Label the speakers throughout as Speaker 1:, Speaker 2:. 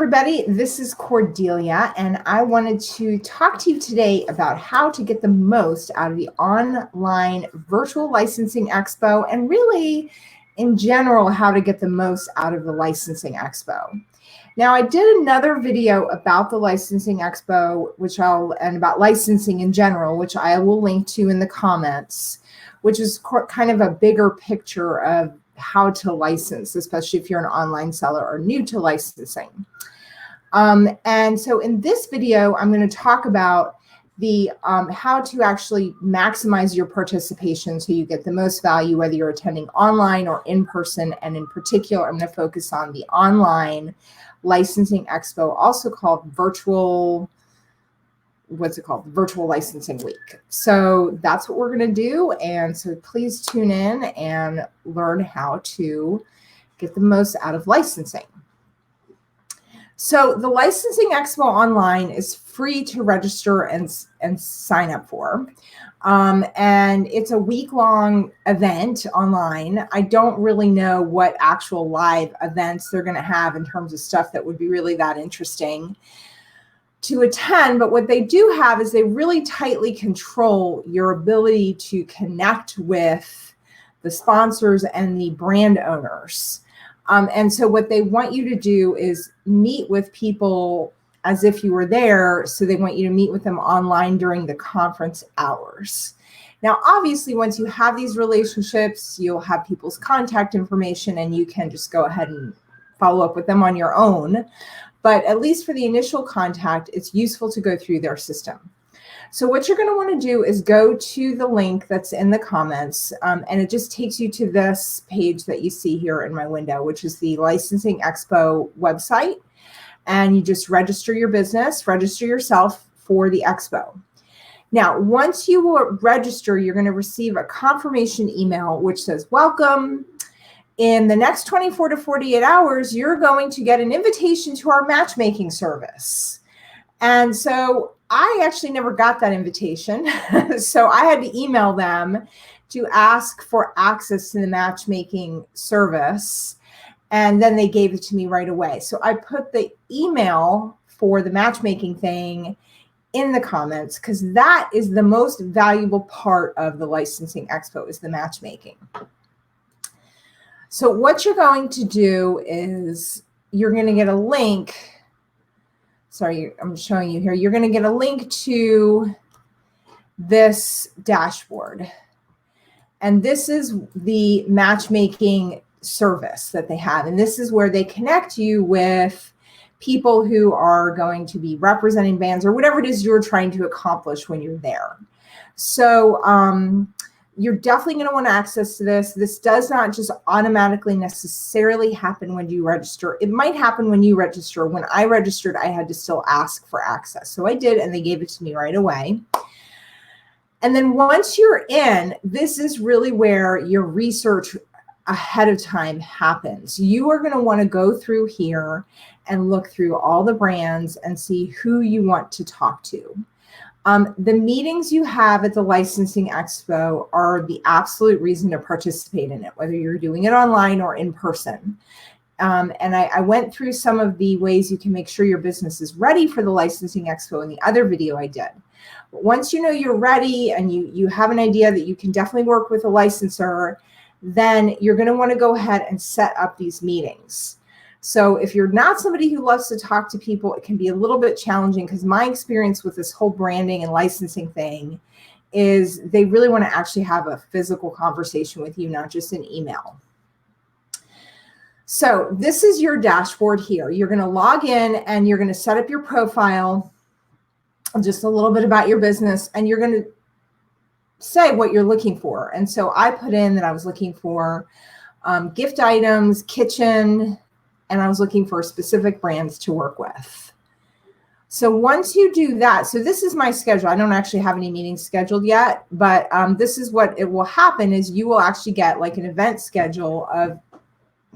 Speaker 1: everybody. This is Cordelia, and I wanted to talk to you today about how to get the most out of the online virtual licensing expo, and really, in general, how to get the most out of the licensing expo. Now, I did another video about the licensing expo, and about licensing in general, which I will link to in the comments, which is kind of a bigger picture of how to license, especially if you're an online seller or new to licensing. And so in this video, I'm going to talk about the how to actually maximize your participation so you get the most value, whether you're attending online or in person. And in particular, I'm going to focus on the online licensing expo, also called virtual licensing week. So that's what we're going to do. And so please tune in and learn how to get the most out of licensing. So the licensing expo online is free to register and sign up for. And it's a week-long event online. I don't really know what actual live events they're going to have in terms of stuff that would be really that interesting to attend, but what they do have is they really tightly control your ability to connect with the sponsors and the brand owners. And so what they want you to do is meet with people as if you were there. So they want you to meet with them online during the conference hours. Now, obviously, once you have these relationships, you'll have people's contact information and you can just go ahead and follow up with them on your own. But at least for the initial contact, it's useful to go through their system. So what you're going to want to do is go to the link that's in the comments, and it just takes you to this page that you see here in my window, which is the Licensing Expo website. And you just register your business, register yourself for the expo. Now, once you register, you're going to receive a confirmation email which says, "Welcome. In the next 24 to 48 hours, you're going to get an invitation to our matchmaking service." And so I actually never got that invitation. So I had to email them to ask for access to the matchmaking service. And then they gave it to me right away. So I put the email for the matchmaking thing in the comments because that is the most valuable part of the licensing expo, is the matchmaking. So what you're going to do is you're going to get a link. Sorry, I'm showing you here. You're going to get a link to this dashboard. And this is the matchmaking service that they have. And this is where they connect you with people who are going to be representing bands or whatever it is you're trying to accomplish when you're there. So, you're definitely going to want access to this. This does not just automatically necessarily happen when you register. It might happen when you register. When I registered, I had to still ask for access. So I did, and they gave it to me right away. And then once you're in, this is really where your research ahead of time happens. You are going to want to go through here and look through all the brands and see who you want to talk to. The meetings you have at the Licensing Expo are the absolute reason to participate in it, whether you're doing it online or in person. And I went through some of the ways you can make sure your business is ready for the Licensing Expo in the other video I did. But once you know you're ready and you have an idea that you can definitely work with a licensor, then you're going to want to go ahead and set up these meetings. So if you're not somebody who loves to talk to people, it can be a little bit challenging, because my experience with this whole branding and licensing thing is they really want to actually have a physical conversation with you, not just an email. So this is your dashboard here. You're going to log in and you're going to set up your profile, just a little bit about your business, and you're going to say what you're looking for. And so I put in that I was looking for gift items, kitchen, and I was looking for specific brands to work with. So once you do that, so this is my schedule. I don't actually have any meetings scheduled yet, but this is what it will happen is you will actually get like an event schedule of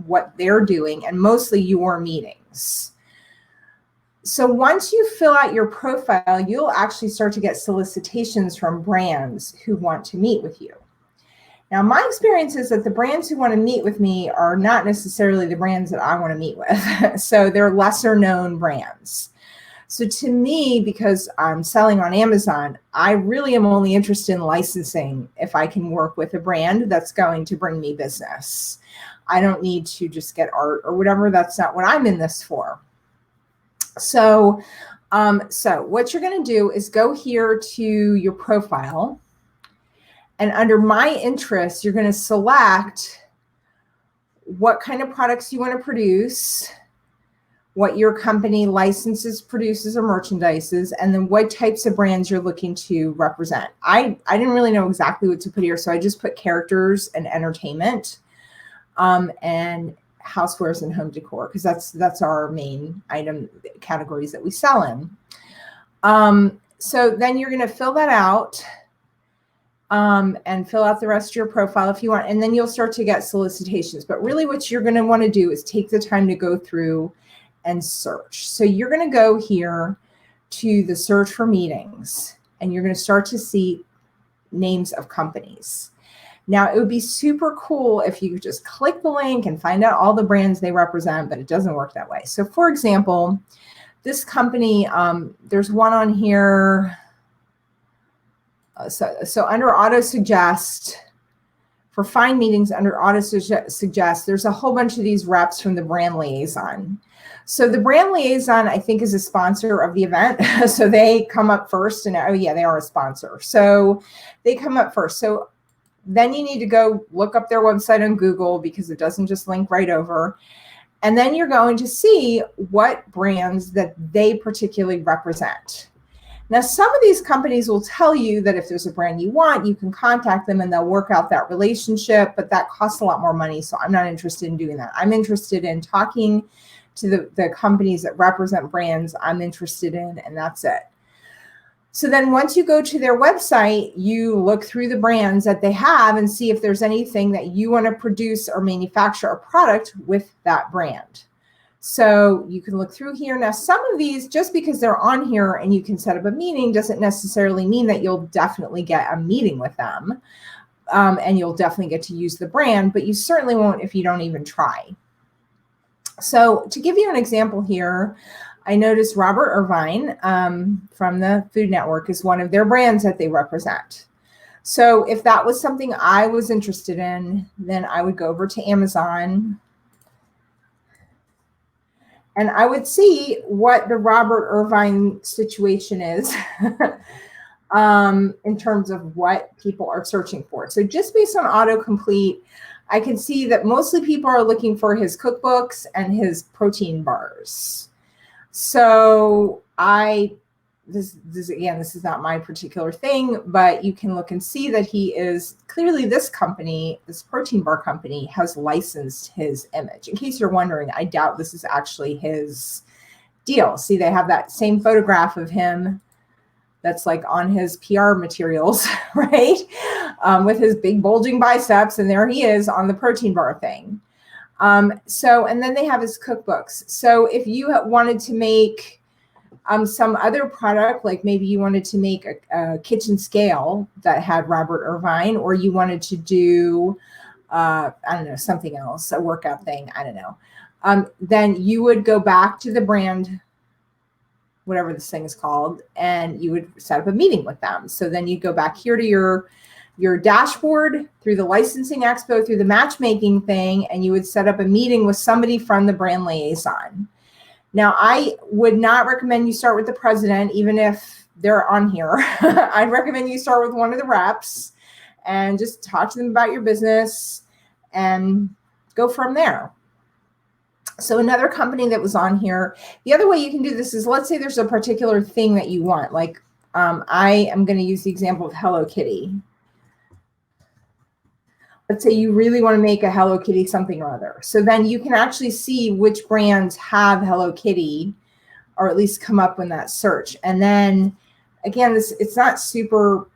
Speaker 1: what they're doing and mostly your meetings. So once you fill out your profile, you'll actually start to get solicitations from brands who want to meet with you. Now, my experience is that the brands who want to meet with me are not necessarily the brands that I want to meet with. So they're lesser known brands. So to me, because I'm selling on Amazon, I really am only interested in licensing if I can work with a brand that's going to bring me business. I don't need to just get art or whatever. That's not what I'm in this for. So what you're going to do is go here to your profile. And under my interests, you're going to select what kind of products you want to produce, what your company licenses, produces, or merchandises, and then what types of brands you're looking to represent. I didn't really know exactly what to put here, so I just put characters and entertainment, and housewares and home decor, because that's our main item categories that we sell in. So then you're going to fill that out, and fill out the rest of your profile if you want, and then you'll start to get solicitations. But really what you're going to want to do is take the time to go through and search. So you're going to go here to the search for meetings, and you're going to start to see names of companies. Now, it would be super cool if you could just click the link and find out all the brands they represent, but it doesn't work that way. So for example, this company, there's one on here. So under auto suggest, for find meetings under auto suggest, there's a whole bunch of these reps from the Brand Liaison. So the Brand Liaison, I think, is a sponsor of the event. So they come up first, and oh yeah, they are a sponsor. So they come up first. So then you need to go look up their website on Google, because it doesn't just link right over. And then you're going to see what brands that they particularly represent. Now, some of these companies will tell you that if there's a brand you want, you can contact them and they'll work out that relationship, but that costs a lot more money. So I'm not interested in doing that. I'm interested in talking to the companies that represent brands I'm interested in, and that's it. So then once you go to their website, you look through the brands that they have and see if there's anything that you want to produce or manufacture a product with that brand. So you can look through here. Now, some of these, just because they're on here and you can set up a meeting, doesn't necessarily mean that you'll definitely get a meeting with them, and you'll definitely get to use the brand, but you certainly won't if you don't even try. So to give you an example here, I noticed Robert Irvine from the Food Network is one of their brands that they represent. So if that was something I was interested in, then I would go over to Amazon, and I would see what the Robert Irvine situation is in terms of what people are searching for. So just based on autocomplete, I can see that mostly people are looking for his cookbooks and his protein bars. So this is not my particular thing, but you can look and see that he is clearly, this company, this protein bar company, has licensed his image. In case you're wondering, I doubt this is actually his deal. See, they have that same photograph of him that's like on his PR materials, right? With his big bulging biceps, and there he is on the protein bar thing. And then they have his cookbooks. So if you wanted to make some other product, like maybe you wanted to make a kitchen scale that had Robert Irvine, or you wanted to do, I don't know, something else, a workout thing, I don't know. Then you would go back to the brand, whatever this thing is called, and you would set up a meeting with them. So then you go back here to your dashboard, through the licensing expo, through the matchmaking thing, and you would set up a meeting with somebody from the Brand Liaison. Now, I would not recommend you start with the president, even if they're on here. I'd recommend you start with one of the reps and just talk to them about your business and go from there. So another company that was on here, the other way you can do this is, let's say there's a particular thing that you want. Like I am going to use the example of Hello Kitty. Let's say you really want to make a Hello Kitty something or other. So then you can actually see which brands have Hello Kitty, or at least come up in that search. And then again, it's not super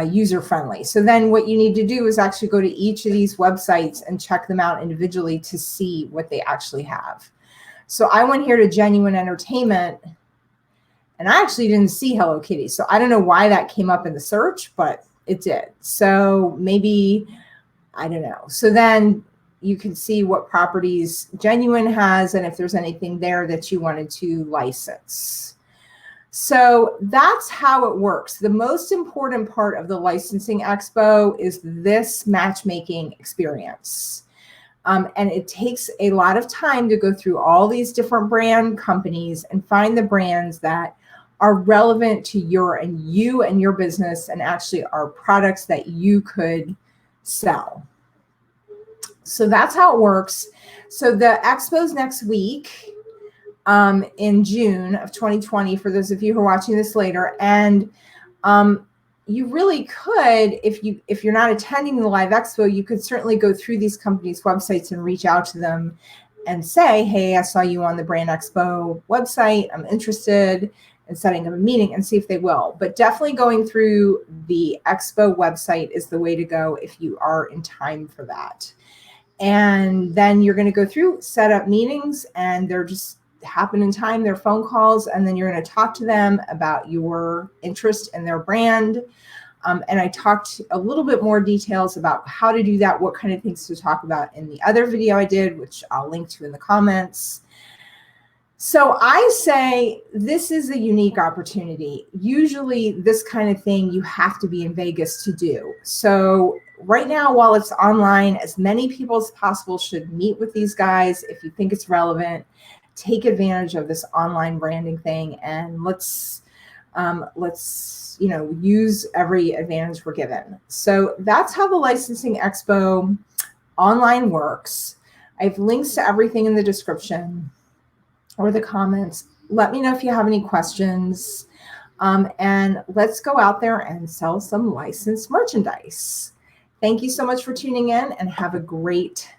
Speaker 1: user friendly. So then what you need to do is actually go to each of these websites and check them out individually to see what they actually have. So I went here to Genuine Entertainment, and I actually didn't see Hello Kitty. So I don't know why that came up in the search, but it did. So maybe, I don't know. So then you can see what properties Genuine has and if there's anything there that you wanted to license. So that's how it works. The most important part of the licensing expo is this matchmaking experience. And it takes a lot of time to go through all these different brand companies and find the brands that are relevant to you and your business, and actually are products that you could sell. So that's how it works. So the expo's next week in June of 2020, for those of you who are watching this later. And you really could, if you're not attending the live expo, you could certainly go through these companies' websites and reach out to them and say, hey, I saw you on the Brand Expo website. I'm interested in setting up a meeting, and see if they will. But definitely going through the expo website is the way to go if you are in time for that. And then you're going to go through, set up meetings, and they're just happen in time. They're phone calls, and then you're going to talk to them about your interest in their brand. And I talked a little bit more details about how to do that, what kind of things to talk about in the other video I did, which I'll link to in the comments. So I say this is a unique opportunity. Usually this kind of thing you have to be in Vegas to do. So right now, while it's online, as many people as possible should meet with these guys. If you think it's relevant, take advantage of this online branding thing, and let's use every advantage we're given. So that's how the Licensing Expo online works. I have links to everything in the description or the comments. Let me know if you have any questions, and let's go out there and sell some licensed merchandise. Thank you so much for tuning in, and have a great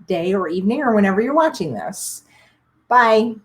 Speaker 1: day or evening or whenever you're watching this. Bye.